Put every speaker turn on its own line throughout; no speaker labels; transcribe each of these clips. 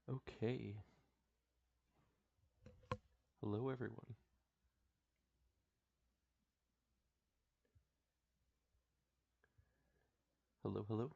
Okay. Hello, everyone. Hello, hello.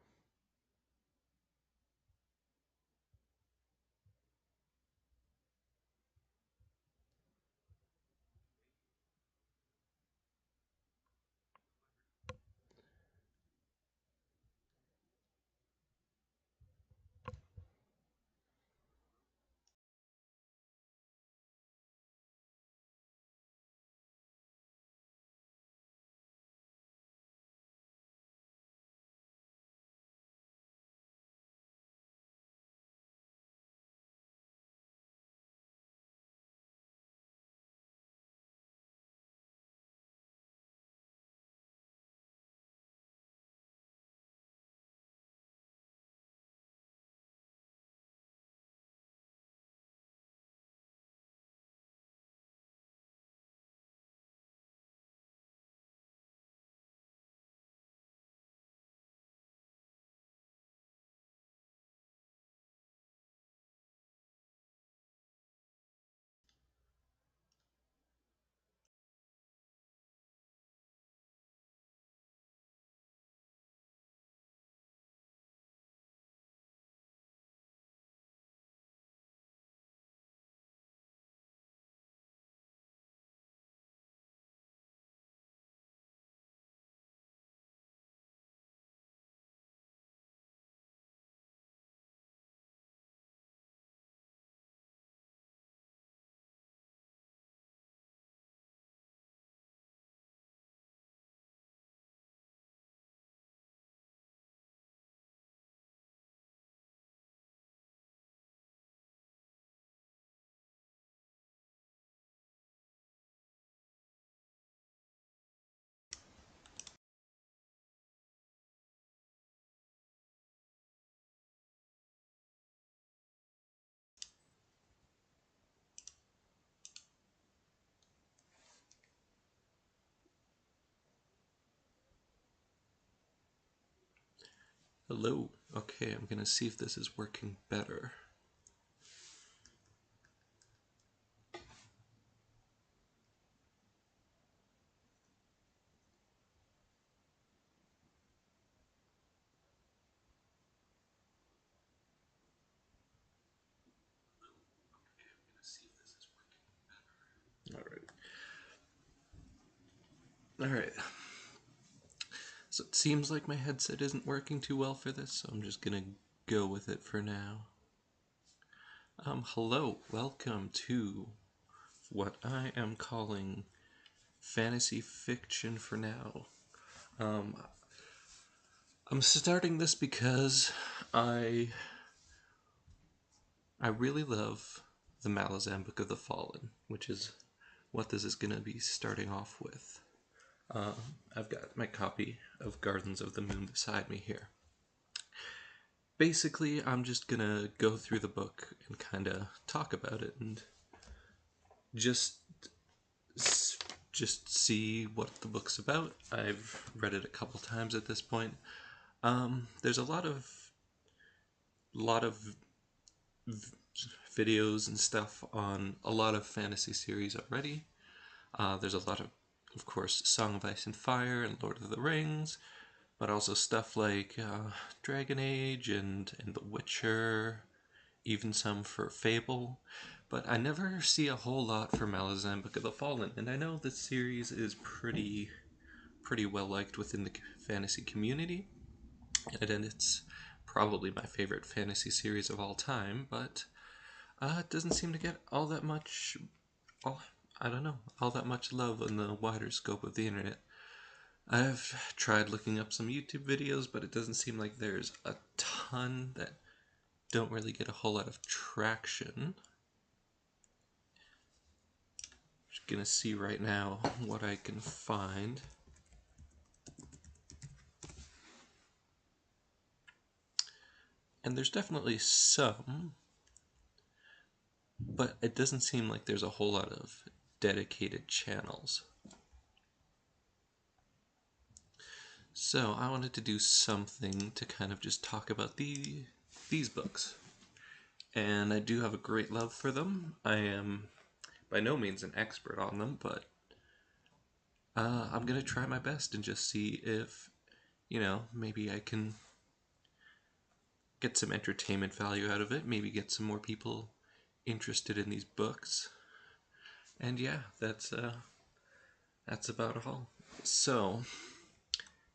Hello. Okay, I'm gonna see if this is working better. Alright. Alright. So it seems like my headset isn't working too well for this, so I'm just gonna go with it for now. Hello. Welcome to what I am calling fantasy fiction for now. Um, I'm starting this because I I really love the Malazan Book of the Fallen, which is what this is going to be starting off with. I've got my copy of Gardens of the Moon beside me here. Basically, I'm just going to go through the book and kind of talk about it and just just see what the book's about. I've read it a couple times at this point. There's a lot of videos and stuff on a lot of fantasy series already. There's a lot of course, Song of Ice and Fire and Lord of the Rings, but also stuff like Dragon Age and The Witcher, even some for Fable. But I never see a whole lot for Malazan Book of the Fallen, and I know this series is pretty well liked within the fantasy community, and it's probably my favorite fantasy series of all time. But it doesn't seem to get all that much all, I don't know, all that much love in the wider scope of the internet. I've tried looking up some YouTube videos, but it doesn't seem like there's a ton that don't really get a whole lot of traction. Just gonna see right now what I can find. And there's definitely some, but it doesn't seem like there's a whole lot of dedicated channels. So I wanted to do something to kind of just talk about these books. and I do have a great love for them. I am by no means an expert on them, but I'm gonna try my best and just see if, maybe I can get some entertainment value out of it, maybe get some more people interested in these books. And yeah, that's about all. So,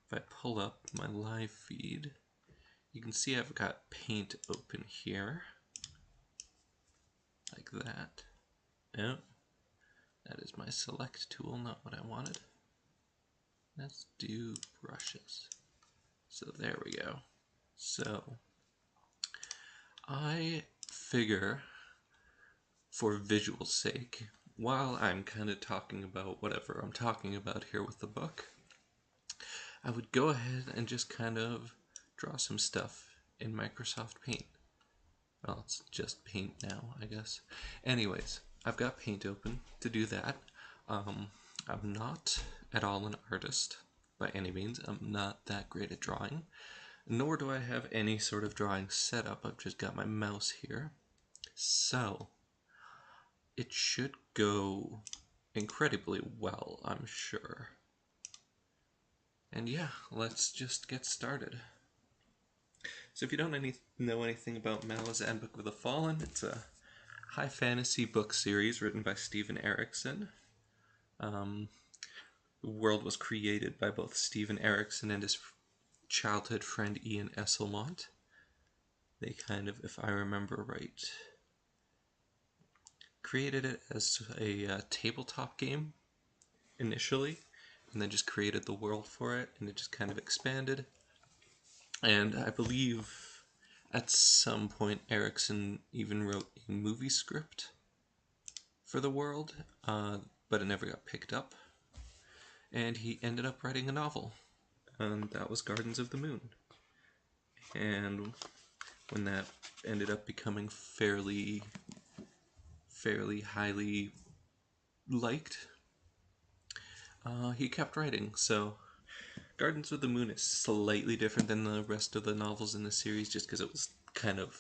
if I pull up my live feed, you can see I've got Paint open here, like that. Yep, that is my select tool, not what I wanted. Let's do brushes. So there we go. So, I figure, for visual sake, while I'm kind of talking about whatever I'm talking about here with the book, I would go ahead and just kind of draw some stuff in Microsoft Paint. Well, it's just Paint now, I guess. Anyways, I've got Paint open to do that. I'm not at all an artist by any means. I'm not that great at drawing, nor do I have any sort of drawing set up. I've just got my mouse here. So, it should go incredibly well, I'm sure. And yeah, let's just get started. So if you don't know anything about Malazan Book of the Fallen, it's a high fantasy book series written by Steven Erikson. The world was created by both Steven Erikson and his childhood friend Ian Esselmont. They kind of, if I remember right, created it as a tabletop game initially, and then just created the world for it, and it just kind of expanded. And I believe at some point Erikson even wrote a movie script for the world, but it never got picked up. And he ended up writing a novel, and that was Gardens of the Moon. And when that ended up becoming fairly highly liked, he kept writing. So Gardens of the Moon is slightly different than the rest of the novels in the series, just because it was kind of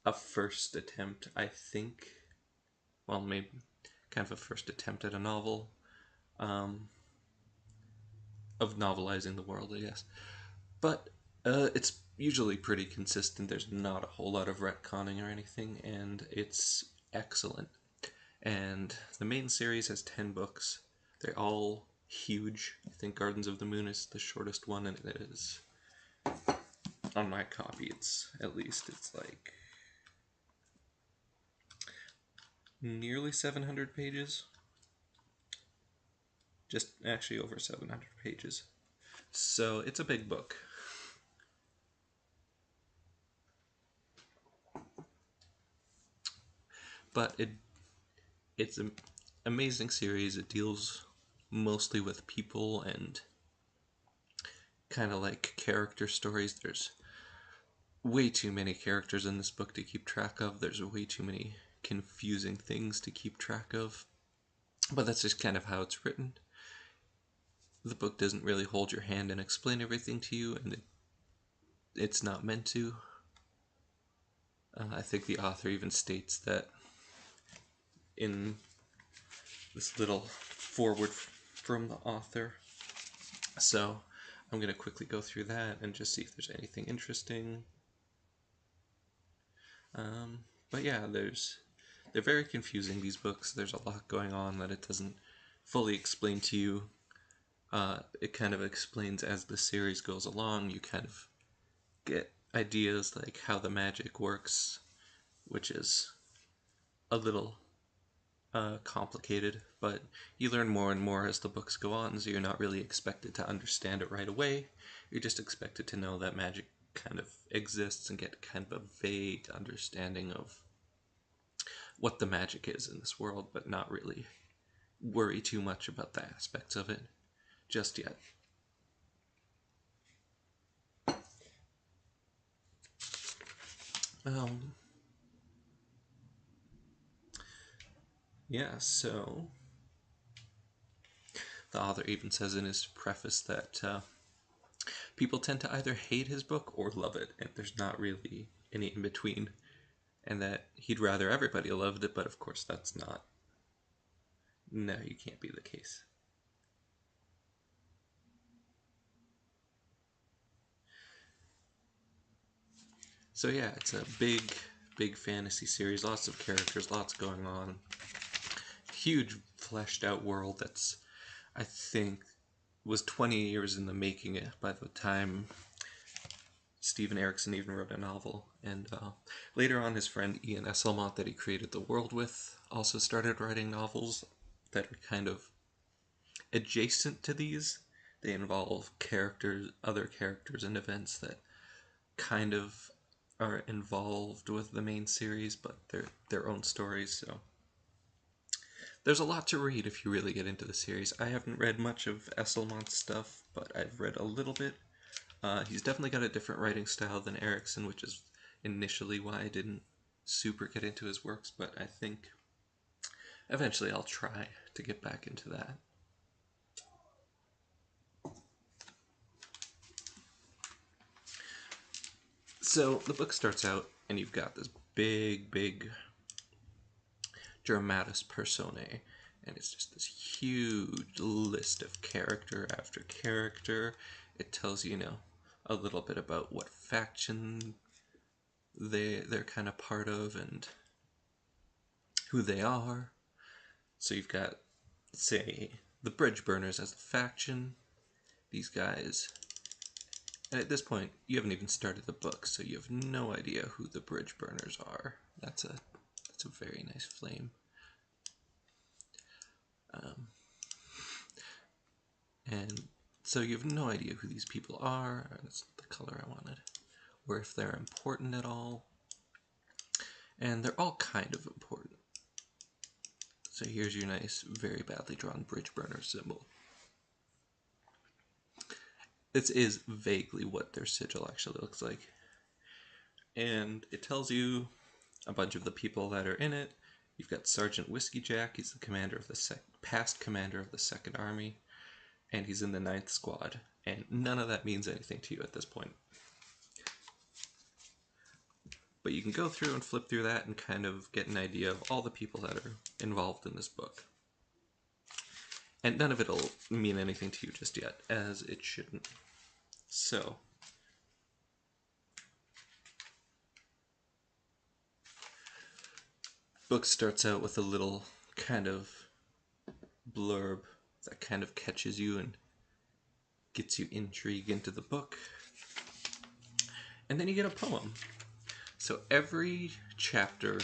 a first attempt, I think. Well, maybe kind of a first attempt at a novel, of novelizing the world, I guess. But it's usually pretty consistent. There's not a whole lot of retconning or anything, and it's excellent. And the main series has 10 books. They're all huge. I think Gardens of the Moon is the shortest one, and it is, on my copy, it's like nearly 700 pages. Just actually over 700 pages. So it's a big book. But it's an amazing series. It deals mostly with people and kind of like character stories. There's way too many characters in this book to keep track of. There's way too many confusing things to keep track of. But that's just kind of how it's written. The book doesn't really hold your hand and explain everything to you, and it's not meant to. I think the author even states that in this little foreword from the author. So I'm going to quickly go through that and just see if there's anything interesting. But yeah, they're very confusing, these books. There's a lot going on that it doesn't fully explain to you. It kind of explains as the series goes along. You kind of get ideas like how the magic works, which is a little complicated, but you learn more and more as the books go on, so you're not really expected to understand it right away. You're just expected to know that magic kind of exists and get kind of a vague understanding of what the magic is in this world, but not really worry too much about the aspects of it just yet. Yeah, so the author even says in his preface that people tend to either hate his book or love it, and there's not really any in between. and that he'd rather everybody loved it, but of course that's not. No, you can't be the case. So yeah, it's a big fantasy series, lots of characters, lots going on. Huge fleshed out world that's, I think, was 20 years in the making by the time Steven Erikson even wrote a novel. And later on, his friend Ian Esselmont, that he created the world with, also started writing novels that are kind of adjacent to these. They involve characters, other characters, and events that kind of are involved with the main series, but they're their own stories. So there's a lot to read if you really get into the series. I haven't read much of Esselmont's stuff, but I've read a little bit. He's definitely got a different writing style than Erikson, which is initially why I didn't super get into his works, but I think eventually I'll try to get back into that. So the book starts out, and you've got this big dramatis personae, and it's just this huge list of character after character. It tells you, a little bit about what faction they're kind of part of and who they are. So you've got, say, the Bridge Burners as a faction. These guys, and at this point, you haven't even started the book, so you have no idea who the Bridge Burners are. That's a very nice flame. And so you have no idea who these people are. That's the color I wanted. Or if they're important at all. And they're all kind of important. So here's your nice, very badly drawn bridge burner symbol. This is vaguely what their sigil actually looks like. And it tells you a bunch of the people that are in it. You've got Sergeant Whiskey Jack. He's the commander of the past commander of the 2nd Army. And he's in the 9th Squad. And none of that means anything to you at this point. But you can go through and flip through that and kind of get an idea of all the people that are involved in this book. And none of it will mean anything to you just yet, as it shouldn't. So, book starts out with a little kind of blurb that kind of catches you and gets you intrigue into the book. And then you get a poem. So every chapter,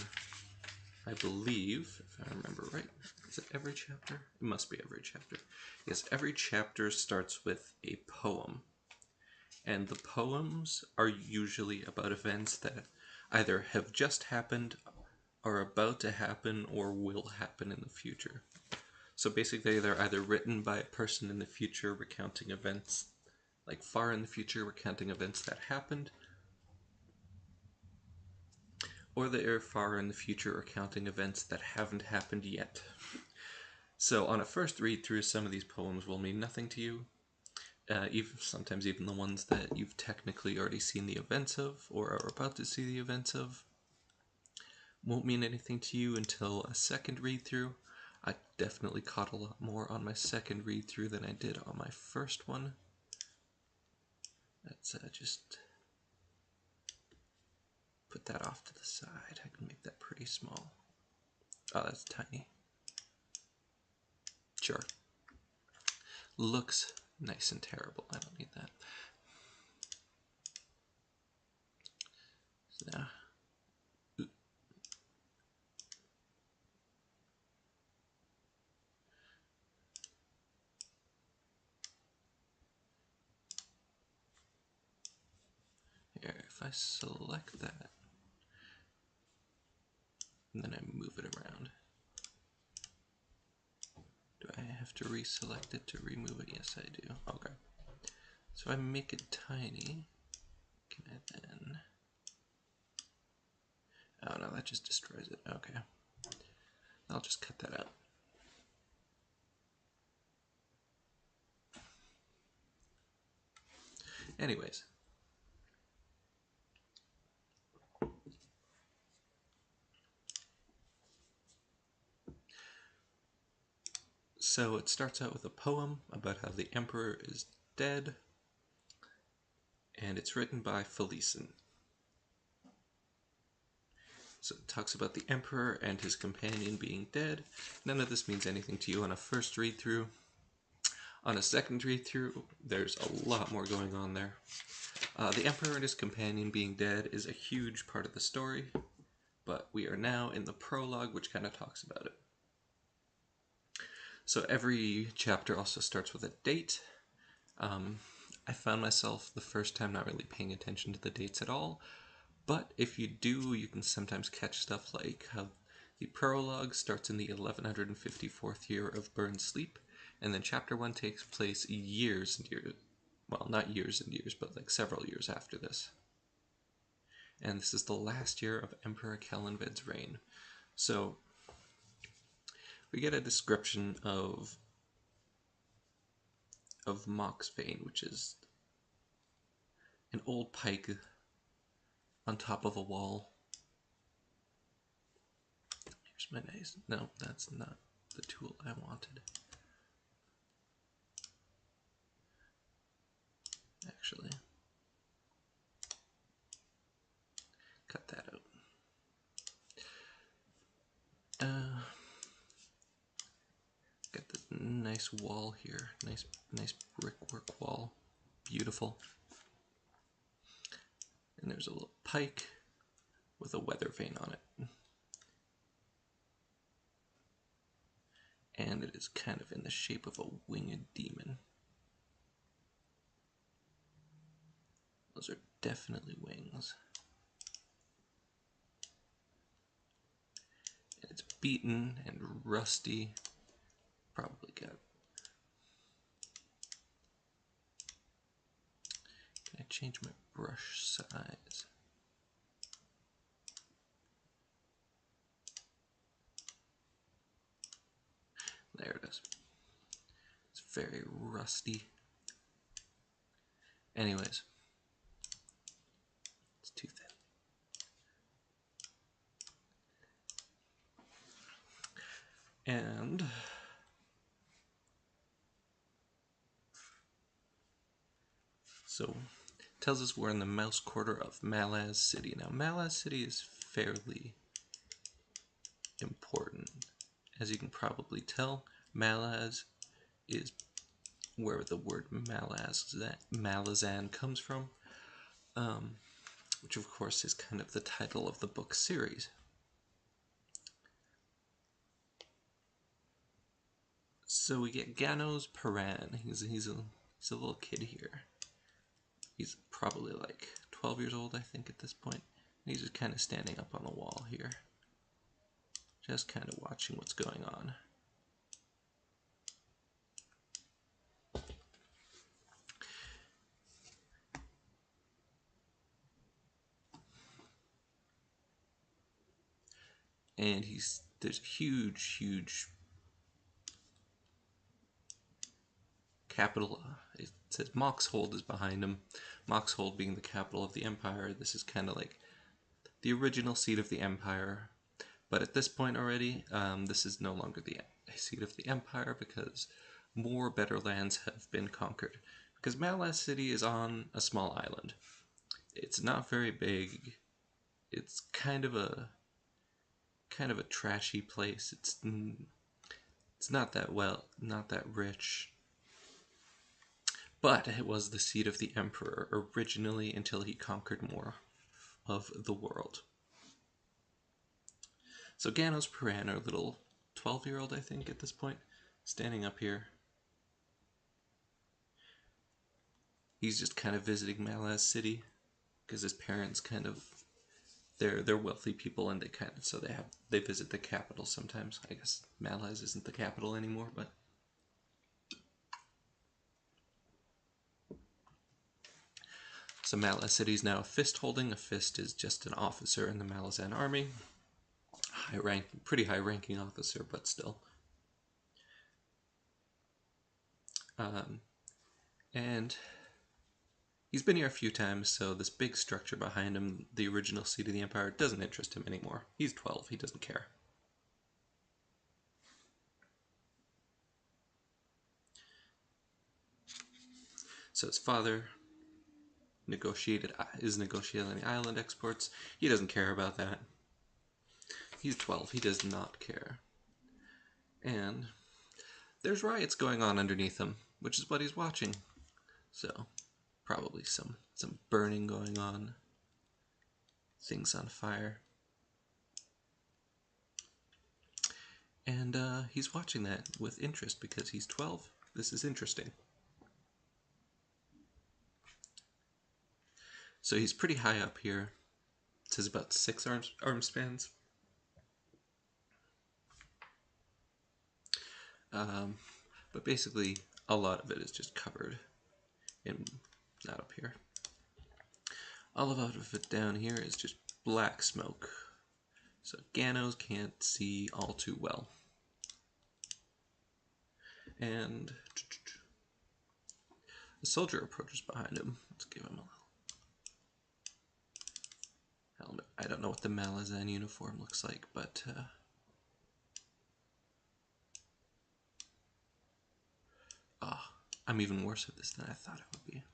I believe, if I remember right, is it every chapter? It must be every chapter. Yes, every chapter starts with a poem. And the poems are usually about events that either have just happened, are about to happen, or will happen in the future. So basically they're either written by a person in the future recounting events, like far in the future recounting events that happened, or they are far in the future recounting events that haven't happened yet. So on a first read through, some of these poems will mean nothing to you. Sometimes even the ones that you've technically already seen the events of, or are about to see the events of, won't mean anything to you until a second read through. I definitely caught a lot more on my second read through than I did on my first one. Let's just put that off to the side. I can make that pretty small. Oh, that's tiny. Sure. Looks nice and terrible. I don't need that. So now, here, if I select that, and then I move it around, do I have to reselect it to remove it? Yes, I do. Okay. So I make it tiny. Can I then... Oh no, that just destroys it. Okay. I'll just cut that out. Anyways. So it starts out with a poem about how the emperor is dead, and it's written by Felicen. So it talks about the emperor and his companion being dead. None of this means anything to you on a first read-through. On a second read-through, there's a lot more going on there. The emperor and his companion being dead is a huge part of the story, but we are now in the prologue, which kind of talks about it. So every chapter also starts with a date. I found myself the first time not really paying attention to the dates at all, but if you do, you can sometimes catch stuff like how the prologue starts in the 1154th year of Burn's sleep, and then chapter 1 takes place years and years, well, not years and years, but like several years after this. And this is the last year of Emperor Kellanved's reign. So we get a description of Moxvane, which is an old pike on top of a wall. Here's my nice... No, that's not the tool I wanted. Actually, cut that out. Got this nice wall here. Nice brickwork wall. Beautiful. And there's a little pike with a weather vane on it. And it is kind of in the shape of a winged demon. Those are definitely wings. And it's beaten and rusty. Probably got... Can I change my brush size? There it is. It's very rusty. Anyways, it's too thin. And so it tells us we're in the mouse quarter of Malaz City. Now, Malaz City is fairly important. As you can probably tell, Malaz is where the word Malazan comes from, which of course is kind of the title of the book series. So we get Ganos Paran. He's a little kid here. He's probably like 12 years old, I think, at this point. And he's just kind of standing up on the wall here, just kind of watching what's going on. And there's a huge capital. It says Moxhold is behind him. Moxhold being the capital of the empire. This is kind of like the original seat of the empire. But at this point already, this is no longer the seat of the empire because more better lands have been conquered. Because Malaz City is on a small island. It's not very big. It's kind of a trashy place. It's not that rich. But it was the seat of the emperor originally until he conquered more of the world. So Ganos Paran, our little 12-year-old, I think, at this point, standing up here. He's just kind of visiting Malaz City because his parents kind of... They're wealthy people, and they visit the capital sometimes. I guess Malaz isn't the capital anymore, but so Malaz City is now a fist holding. A fist is just an officer in the Malazan army, pretty high ranking officer, but still. And he's been here a few times, so this big structure behind him, the original seat of the empire, doesn't interest him anymore. He's 12, he doesn't care. So his father is negotiating island exports. He doesn't care about that. He's 12. He does not care. And there's riots going on underneath him, which is what he's watching. So probably some burning going on. Things on fire. And he's watching that with interest because he's 12. This is interesting. So he's pretty high up here. It says about 6 arm spans. But basically, a lot of it is just covered in, not up here. All of it down here is just black smoke. So Ganos can't see all too well. And a soldier approaches behind him. Let's give him a little helmet. I don't know what the Malazan uniform looks like, but I'm even worse at this than I thought it would be.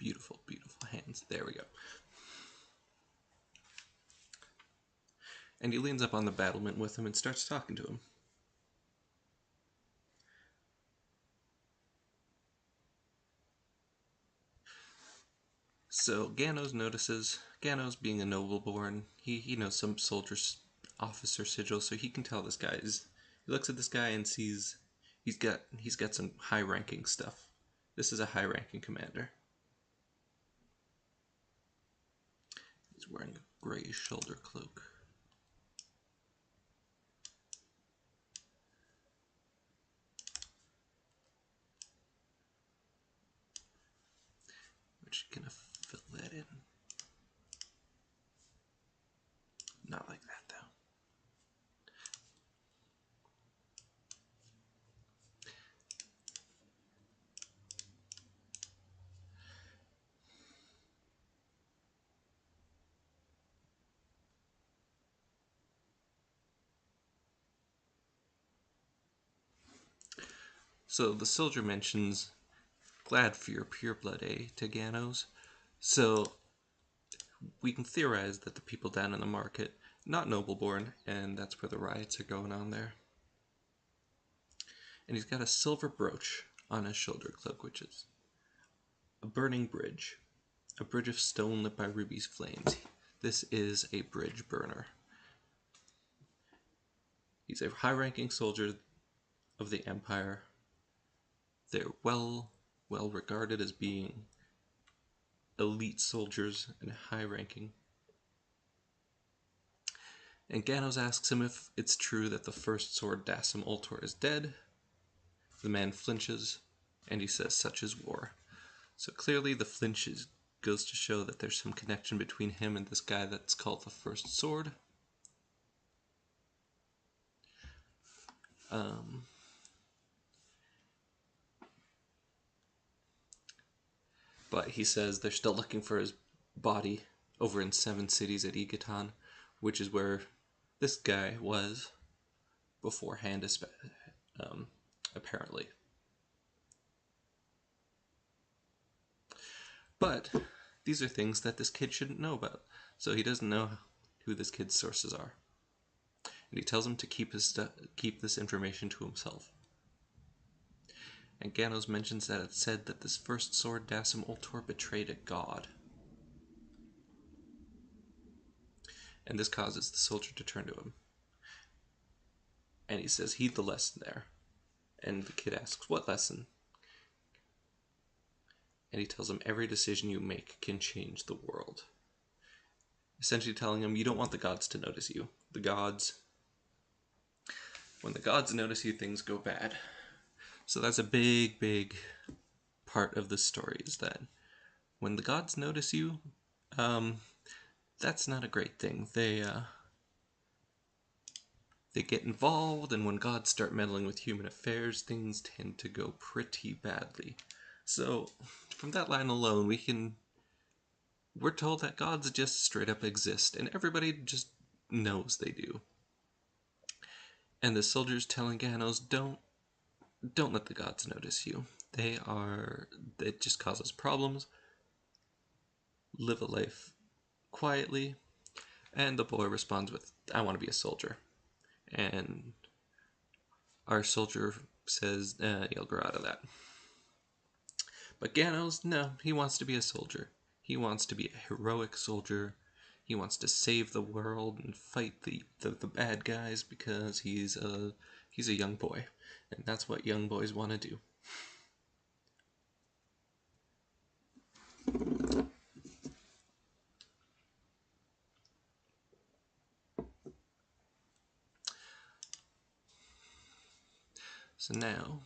Beautiful, beautiful hands. There we go. And he leans up on the battlement with him and starts talking to him. So Ganos notices, Ganos being a noble-born, he knows some soldier's officer sigil, so he can tell this guy is. He looks at this guy and sees he's got some high-ranking stuff. This is a high-ranking commander. He's wearing a gray shoulder cloak. We're just gonna fill that in. Not like that, though. So the soldier mentions, glad for your pureblood, to Ganos. So we can theorize that the people down in the market, not noble-born, and that's where the riots are going on there. And he's got a silver brooch on his shoulder cloak, which is a burning bridge. A bridge of stone lit by ruby's flames. This is a bridge burner. He's a high-ranking soldier of the Empire. They're well regarded as being elite soldiers and high-ranking. And Ganos asks him if it's true that the first sword Dasim Ultor is dead. The man flinches, and he says, such is war. So clearly the flinch goes to show that there's some connection between him and this guy that's called the First Sword. But he says they're still looking for his body over in 7 cities at Egaton, which is where this guy was beforehand, apparently. But these are things that this kid shouldn't know about, so he doesn't know who this kid's sources are. And he tells him to keep this information to himself. And Ganos mentions that it's said that this first sword, Dasim Ultor, betrayed a god. And this causes the soldier to turn to him. And he says, heed the lesson there. And the kid asks, what lesson? And he tells him, every decision you make can change the world. Essentially telling him, you don't want the gods to notice you. When the gods notice you, things go bad. So that's a big part of the story, is that when the gods notice you, that's not a great thing. they get involved, and when gods start meddling with human affairs, things tend to go pretty badly. So, from that line alone, we're told that gods just straight up exist, and everybody just knows they do. And the soldiers telling Ganos, don't let the gods notice you. It just causes problems. Live a life quietly. And the boy responds with, I want to be a soldier. And our soldier says, you'll grow out of that. But Ganos, no, he wants to be a soldier. He wants to be a heroic soldier. He wants to save the world and fight the bad guys because he's a young boy. And that's what young boys want to do. So now,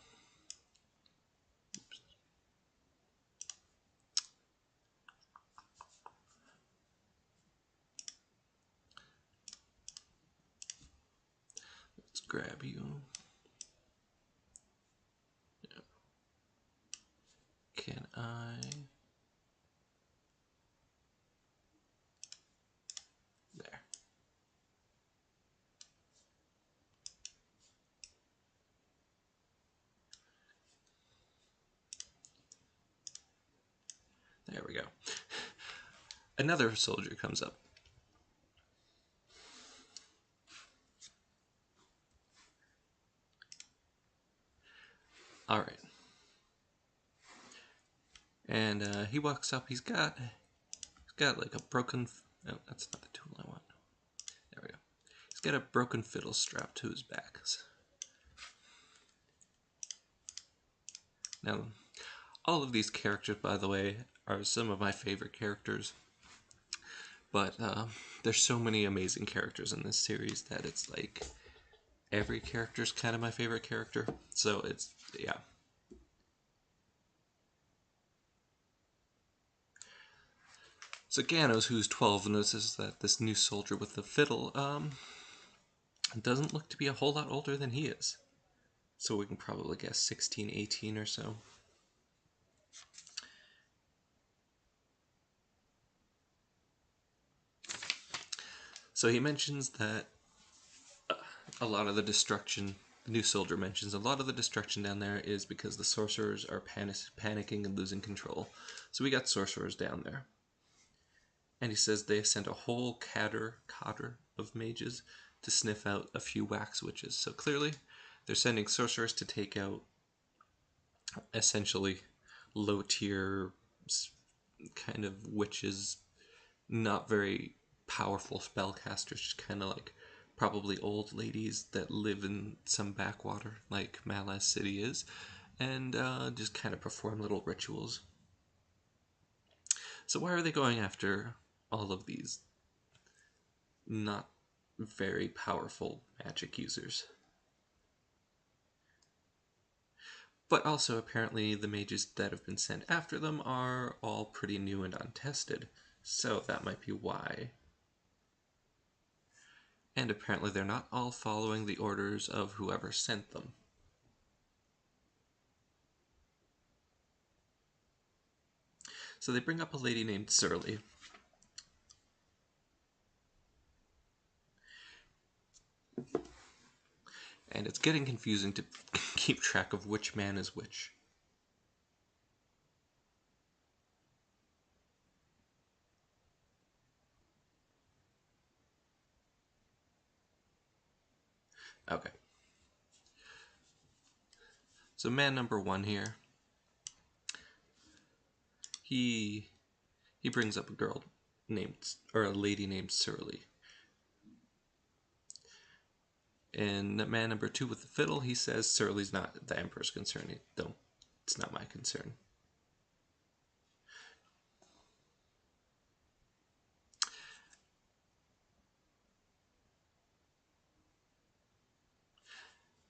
let's grab you. Can I? There. There we go. Another soldier comes up. All right. And he walks up. He's got like a broken. Oh, that's not the tool I want. There we go. He's got a broken fiddle strapped to his back. Now, all of these characters, by the way, are some of my favorite characters. But there's so many amazing characters in this series that it's like every character's kind of my favorite character. So it's, yeah. So Ganos, who's 12, notices that this new soldier with the fiddle doesn't look to be a whole lot older than he is. So we can probably guess 16, 18 or so. So he mentions that a lot of the destruction, the new soldier mentions, a lot of the destruction down there is because the sorcerers are panicking and losing control. So we got sorcerers down there. And he says they sent a whole cadre of mages to sniff out a few wax witches. So clearly, they're sending sorcerers to take out essentially low-tier kind of witches, not very powerful spellcasters, just kind of like probably old ladies that live in some backwater like Malas City is, and just kind of perform little rituals. So why are they going after all of these not very powerful magic users? But also, apparently, the mages that have been sent after them are all pretty new and untested, so that might be why. And apparently they're not all following the orders of whoever sent them. So they bring up a lady named Surly. And it's getting confusing to keep track of which man is which. Okay. So man number one here, he brings up a lady named Surly. And man number two with the fiddle, he says Surly's not the Emperor's concern. It's not my concern.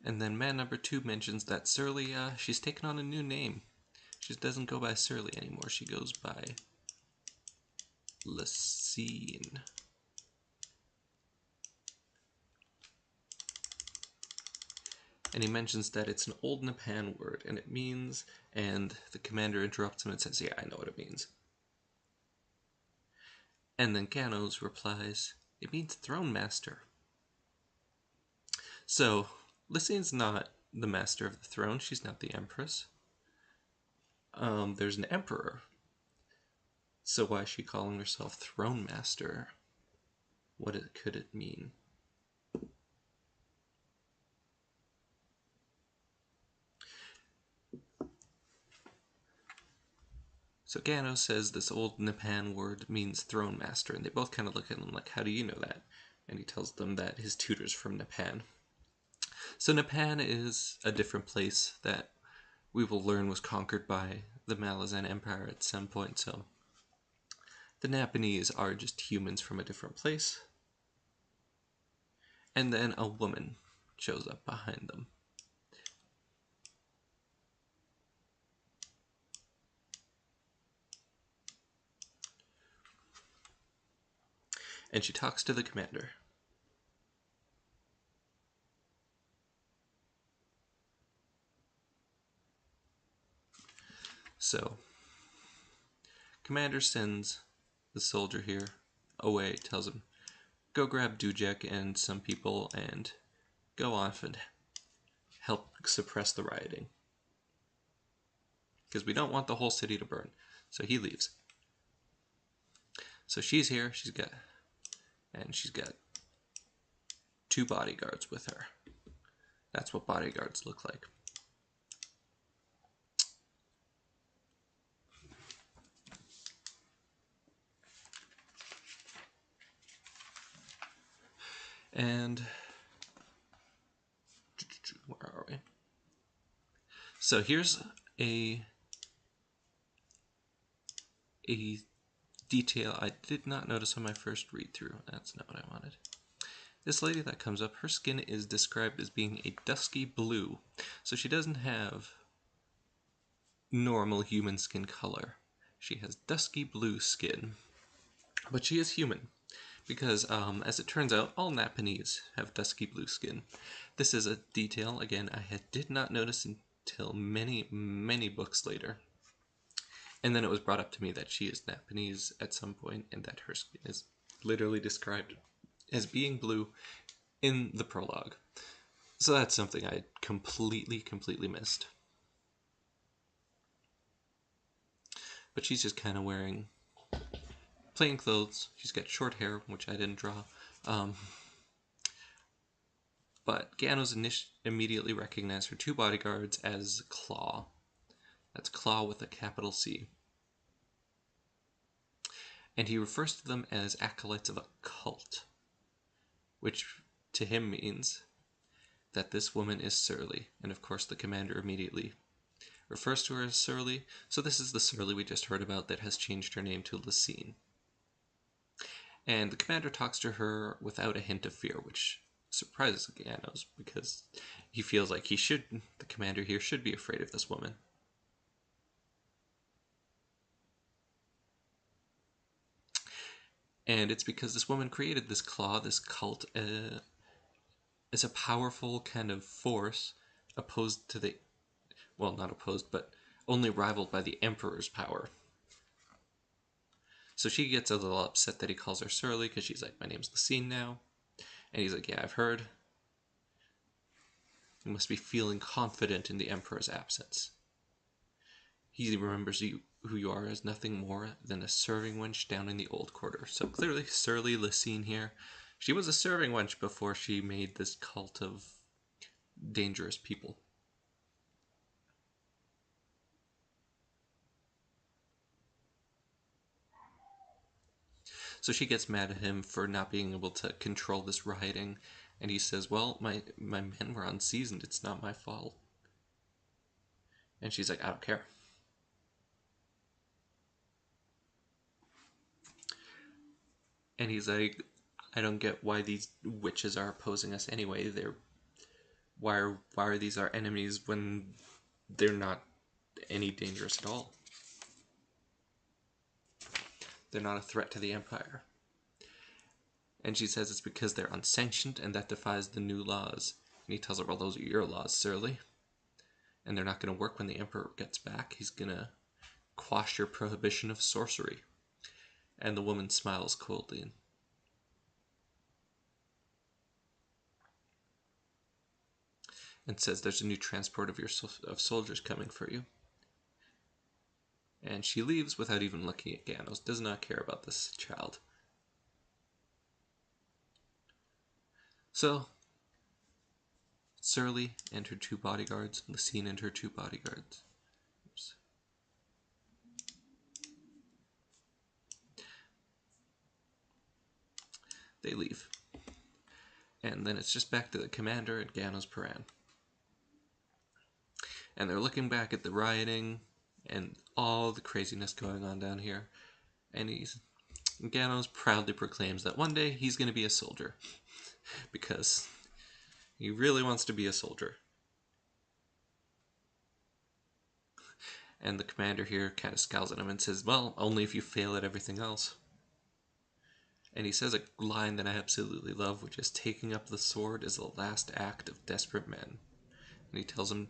And then man number two mentions that Surly, she's taken on a new name. She doesn't go by Surly anymore. She goes by Lacine. And he mentions that it's an old Nepan word, and it means, and the commander interrupts him and says, yeah, I know what it means. And then Ganos replies, it means throne master. So, Lysine's not the master of the throne, she's not the empress. There's an emperor. So why is she calling herself throne master? What could it mean? So Gano says this old Nepan word means throne master, and they both kind of look at him like, how do you know that? And he tells them that his tutor's from Nepan. So Nepan is a different place that we will learn was conquered by the Malazan Empire at some point, so the Napanese are just humans from a different place. And then a woman shows up behind them. And she talks to the commander. So, commander sends the soldier here away, tells him, go grab Dujek and some people and go off and help suppress the rioting. Because we don't want the whole city to burn. So he leaves. So she's here, she's got 2 bodyguards with her. That's what bodyguards look like. And where are we? So here's a detail I did not notice on my first read through. That's not what I wanted. This lady that comes up, her skin is described as being a dusky blue. So she doesn't have normal human skin color. She has dusky blue skin. But she is human. Because, as it turns out, all Napanese have dusky blue skin. This is a detail, again, I did not notice until many, many books later. And then it was brought up to me that she is Napanese at some point, and that her skin is literally described as being blue in the prologue. So that's something I completely missed. But she's just kind of wearing plain clothes. She's got short hair, which I didn't draw. But Ganos immediately recognized her 2 bodyguards as Claw. That's Claw with a capital C. And he refers to them as acolytes of a cult, which to him means that this woman is Surly. And of course the commander immediately refers to her as Surly. So this is the Surly we just heard about that has changed her name to Lysine. And the commander talks to her without a hint of fear, which surprises Ganos because he feels like the commander here should be afraid of this woman. And it's because this woman created this Claw, this cult, as a powerful kind of force opposed to the, well, not opposed, but only rivaled by the Emperor's power. So she gets a little upset that he calls her Surly because she's like, my name's Lysine now. And he's like, yeah, I've heard. You must be feeling confident in the Emperor's absence. He remembers who you are as nothing more than a serving wench down in the old quarter. So clearly, Surly Lysine here. She was a serving wench before she made this cult of dangerous people. So she gets mad at him for not being able to control this rioting. And he says, well, my men were unseasoned. It's not my fault. And she's like, I don't care. And he's like, I don't get why these witches are opposing us anyway. Why are these our enemies when they're not any dangerous at all? They're not a threat to the Empire. And she says it's because they're unsanctioned and that defies the new laws. And he tells her, well, those are your laws, Surly. And they're not going to work when the Emperor gets back. He's going to quash your prohibition of sorcery. And the woman smiles coldly and says, there's a new transport of soldiers coming for you. And she leaves without even looking at Ganos. Does not care about this child. So, Surly and her 2 bodyguards, Lucine and her 2 bodyguards. Oops. They leave. And then it's just back to the commander and Ganos Paran. And they're looking back at the rioting and all the craziness going on down here. And Ganos proudly proclaims that one day he's going to be a soldier. Because he really wants to be a soldier. And the commander here kind of scowls at him and says, well, only if you fail at everything else. And he says a line that I absolutely love, which is, taking up the sword is the last act of desperate men. And he tells him,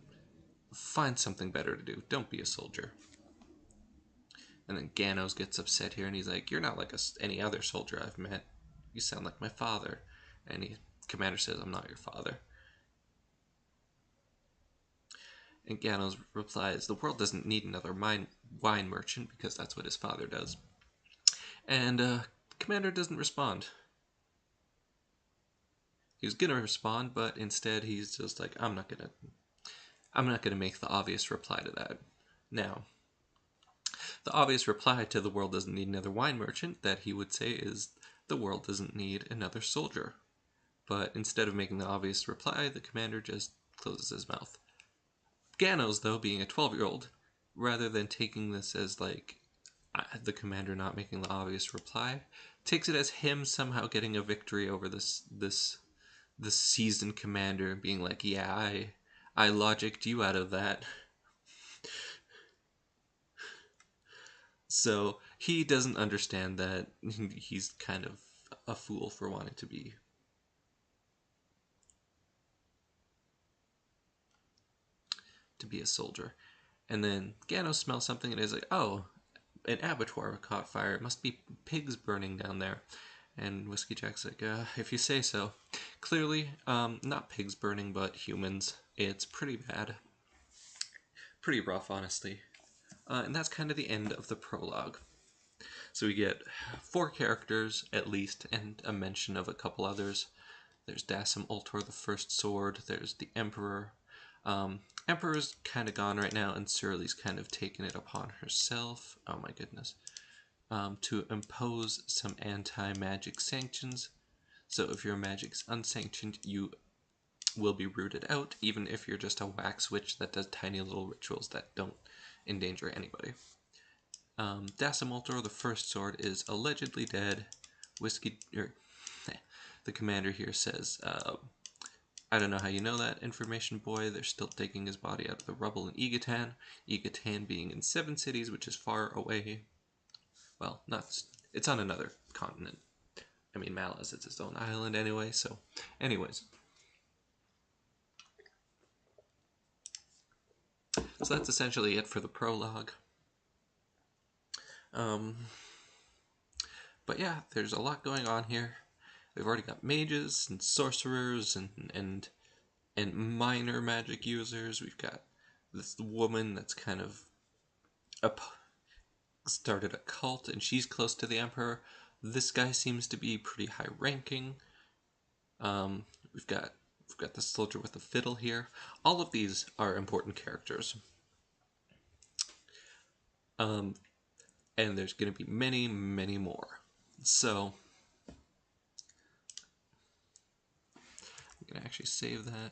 find something better to do. Don't be a soldier. And then Ganos gets upset here, and he's like, you're not like any other soldier I've met. You sound like my father. And commander says, I'm not your father. And Ganos replies, the world doesn't need another wine merchant, because that's what his father does. And commander doesn't respond. He was gonna respond, but instead he's just like, I'm not gonna make the obvious reply to that. Now, the obvious reply to the world doesn't need another wine merchant that he would say is, the world doesn't need another soldier. But instead of making the obvious reply, the commander just closes his mouth. Ganos, though, being a 12-year-old, rather than taking this as like the commander not making the obvious reply, takes it as him somehow getting a victory over this seasoned commander, being like, yeah, I logicked you out of that. So he doesn't understand that he's kind of a fool for wanting to be a soldier. And then Ganos smells something and is like, oh, an abattoir caught fire. It must be pigs burning down there. And Whiskey Jack's like, if you say so. Clearly, not pigs burning, but humans. It's pretty bad. Pretty rough, honestly. And that's kind of the end of the prologue. So we get 4 characters, at least, and a mention of a couple others. There's Dassam Ultor, the First Sword. There's the Emperor. Emperor's kind of gone right now, and Surly's kind of taken it upon herself. Oh my goodness. To impose some anti-magic sanctions. So if your magic's unsanctioned, you will be rooted out, even if you're just a wax witch that does tiny little rituals that don't endanger anybody. Dassam Ultor, the First Sword, is allegedly dead. The commander here says, I don't know how you know that information, boy. They're still digging his body out of the rubble in Egatan. Egatan being in 7 cities, which is far away. Well, it's on another continent. I mean, Malaz, it's its own island anyway, so... Anyways. So that's essentially it for the prologue. But yeah, there's a lot going on here. We've already got mages and sorcerers and minor magic users. We've got this woman that's kind of started a cult, and she's close to the Emperor. This guy seems to be pretty high ranking. We've got the soldier with the fiddle here. All of these are important characters. And there's going to be many, many more. So I'm going to actually save that.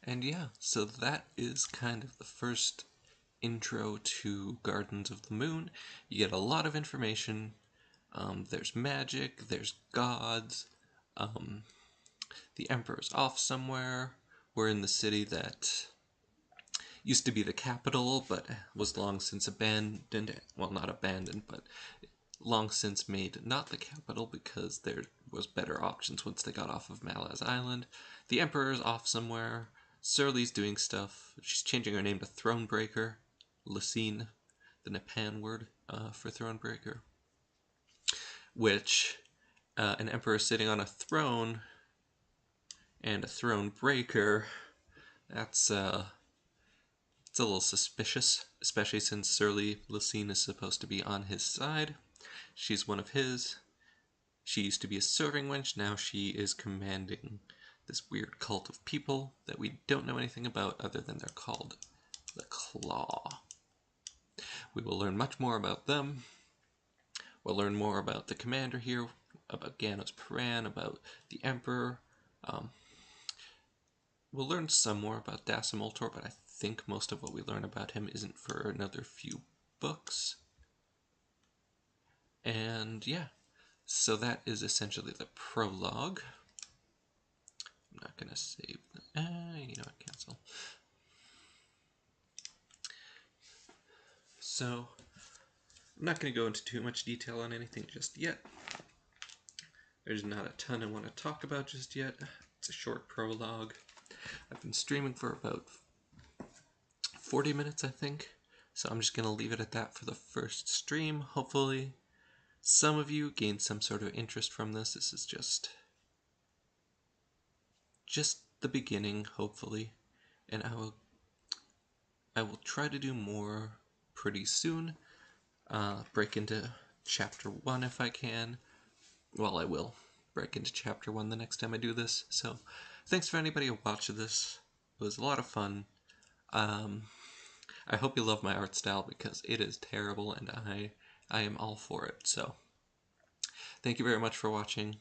And yeah, so that is kind of the first intro to Gardens of the Moon. You get a lot of information. There's magic, there's gods, the Emperor's off somewhere. We're in the city that used to be the capital, but was long since abandoned. Well, not abandoned, but long since made not the capital because there was better options once they got off of Malaz Island. The Emperor's off somewhere. Surly's doing stuff. She's changing her name to Thronebreaker. Lucine, the Nepan word for Thronebreaker. Which, an emperor sitting on a throne and a throne breaker, that's it's a little suspicious, especially since Surly Lucine is supposed to be on his side. She's one of his. She used to be a serving wench, now she is commanding this weird cult of people that we don't know anything about other than they're called the Claw. We will learn much more about them. We'll learn more about the commander here, about Ganos Paran, about the Emperor. We'll learn some more about Dasimultor, but I think most of what we learn about him isn't for another few books. And yeah, so that is essentially the prologue. I'm not going to save the... you know what, cancel. So, I'm not going to go into too much detail on anything just yet. There's not a ton I want to talk about just yet. It's a short prologue. I've been streaming for about 40 minutes, I think. So I'm just going to leave it at that for the first stream. Hopefully, some of you gain some sort of interest from this. This is just the beginning, hopefully. And I will try to do more pretty soon. Break into chapter 1 if I can. Well, I will break into chapter 1 the next time I do this. So, thanks for anybody who watched this. It was a lot of fun. I hope you love my art style because it is terrible and I am all for it. So, thank you very much for watching.